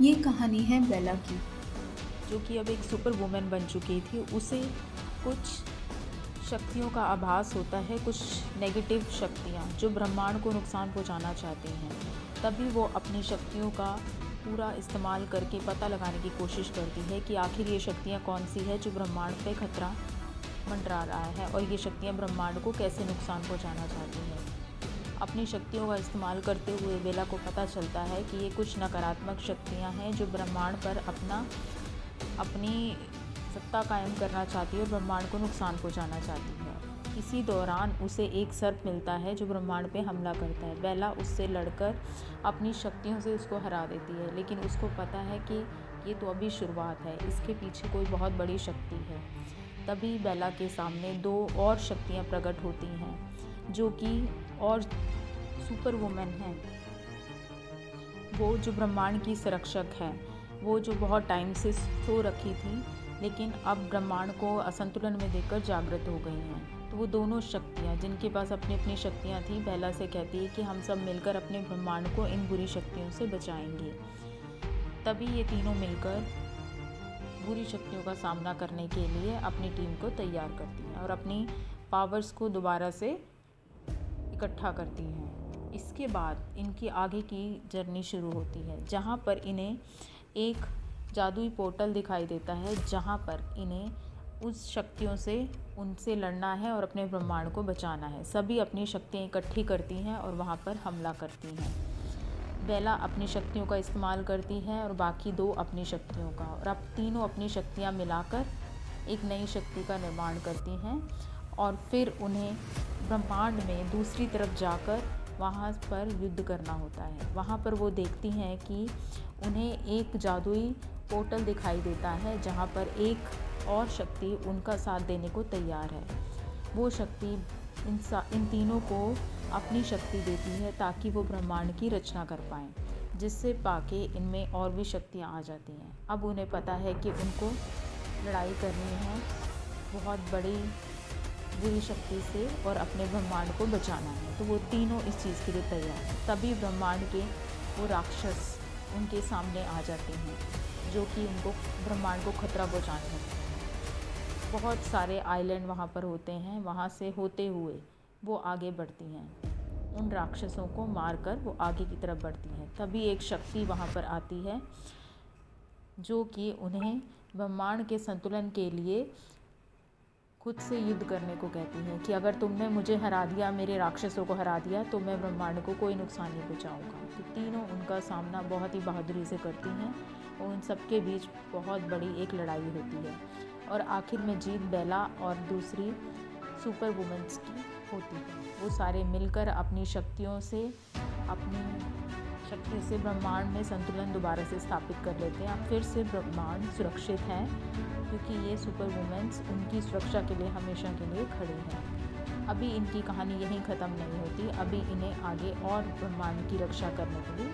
ये कहानी है बेला की। जो कि अब एक सुपर वुमन बन चुकी थी। उसे कुछ शक्तियों का आभास होता है, कुछ नेगेटिव शक्तियाँ जो ब्रह्मांड को नुकसान पहुंचाना चाहती हैं। तभी वो अपनी शक्तियों का पूरा इस्तेमाल करके पता लगाने की कोशिश करती है कि आखिर ये शक्तियाँ कौन सी है जो ब्रह्मांड पे खतरा मंडरा रहा है और ये शक्तियाँ ब्रह्मांड को कैसे नुकसान पहुंचाना चाहती हैं। अपनी शक्तियों का इस्तेमाल करते हुए बेला को पता चलता है कि ये कुछ नकारात्मक शक्तियाँ हैं जो ब्रह्मांड पर अपनी सत्ता कायम करना चाहती है और ब्रह्मांड को नुकसान पहुंचाना चाहती है। इसी दौरान उसे एक सर्प मिलता है जो ब्रह्मांड पे हमला करता है। बेला उससे लड़कर अपनी शक्तियों से उसको हरा देती है, लेकिन उसको पता है कि ये तो अभी शुरुआत है, इसके पीछे कोई बहुत बड़ी शक्ति है। तभी बेला के सामने दो और शक्तियाँ प्रकट होती हैं जो कि और सुपर वुमेन हैं। वो जो ब्रह्मांड की संरक्षक है, वो जो बहुत टाइम से सो रखी थी लेकिन अब ब्रह्मांड को असंतुलन में देखकर जागृत हो गई हैं। तो वो दोनों शक्तियाँ जिनके पास अपनी अपनी शक्तियाँ थी, बेला से कहती है कि हम सब मिलकर अपने ब्रह्मांड को इन बुरी शक्तियों से बचाएंगे। तभी ये तीनों मिलकर बुरी शक्तियों का सामना करने के लिए अपनी टीम को तैयार करती हैं और अपनी पावर्स को दोबारा से इकट्ठा करती हैं। इसके बाद इनकी आगे की जर्नी शुरू होती है, जहाँ पर इन्हें एक जादुई पोर्टल दिखाई देता है, जहाँ पर इन्हें उस शक्तियों से उनसे लड़ना है और अपने ब्रह्मांड को बचाना है। सभी अपनी शक्तियाँ इकट्ठी करती हैं और वहाँ पर हमला करती हैं। बेला अपनी शक्तियों का इस्तेमाल करती है और बाकी दो अपनी शक्तियों का, और अब तीनों अपनी शक्तियाँ मिलाकर एक नई शक्ति का निर्माण करती हैं और फिर उन्हें ब्रह्मांड में दूसरी तरफ जाकर वहाँ पर युद्ध करना होता है। वहाँ पर वो देखती हैं कि उन्हें एक जादुई पोर्टल दिखाई देता है, जहाँ पर एक और शक्ति उनका साथ देने को तैयार है। वो शक्ति इन तीनों को अपनी शक्ति देती है ताकि वो ब्रह्मांड की रचना कर पाएँ, जिससे पाके इनमें और भी शक्तियाँ आ जाती हैं। अब उन्हें पता है कि उनको लड़ाई करनी है बहुत बड़ी बुरी शक्ति से और अपने ब्रह्मांड को बचाना है। तो वो तीनों इस चीज़ के लिए तैयार हैं। तभी ब्रह्मांड के वो राक्षस उनके सामने आ जाते हैं जो कि उनको ब्रह्मांड को खतरा पहुंचाने लगते हैं। बहुत सारे आइलैंड वहाँ पर होते हैं, वहाँ से होते हुए वो आगे बढ़ती हैं। उन राक्षसों को मारकर वो आगे की तरफ बढ़ती हैं। तभी एक शक्ति वहाँ पर आती है जो कि उन्हें ब्रह्मांड के संतुलन के लिए खुद से युद्ध करने को कहती है कि अगर तुमने मुझे हरा दिया, मेरे राक्षसों को हरा दिया, तो मैं ब्रह्मांड को कोई नुकसान नहीं पहुँचाऊँगा। तो तीनों उनका सामना बहुत ही बहादुरी से करती हैं और उन सबके बीच बहुत बड़ी एक लड़ाई होती है और आखिर में जीत बेला और दूसरी सुपर वुमेन्स की होती है। वो सारे मिलकर अपनी शक्तियों से ब्रह्मांड में संतुलन दोबारा से स्थापित कर लेते हैं। अब फिर से ब्रह्मांड सुरक्षित है क्योंकि ये सुपर वुमेन्स उनकी सुरक्षा के लिए हमेशा के लिए खड़े हैं। अभी इनकी कहानी यहीं ख़त्म नहीं होती, अभी इन्हें आगे और ब्रह्मांड की रक्षा करने के लिए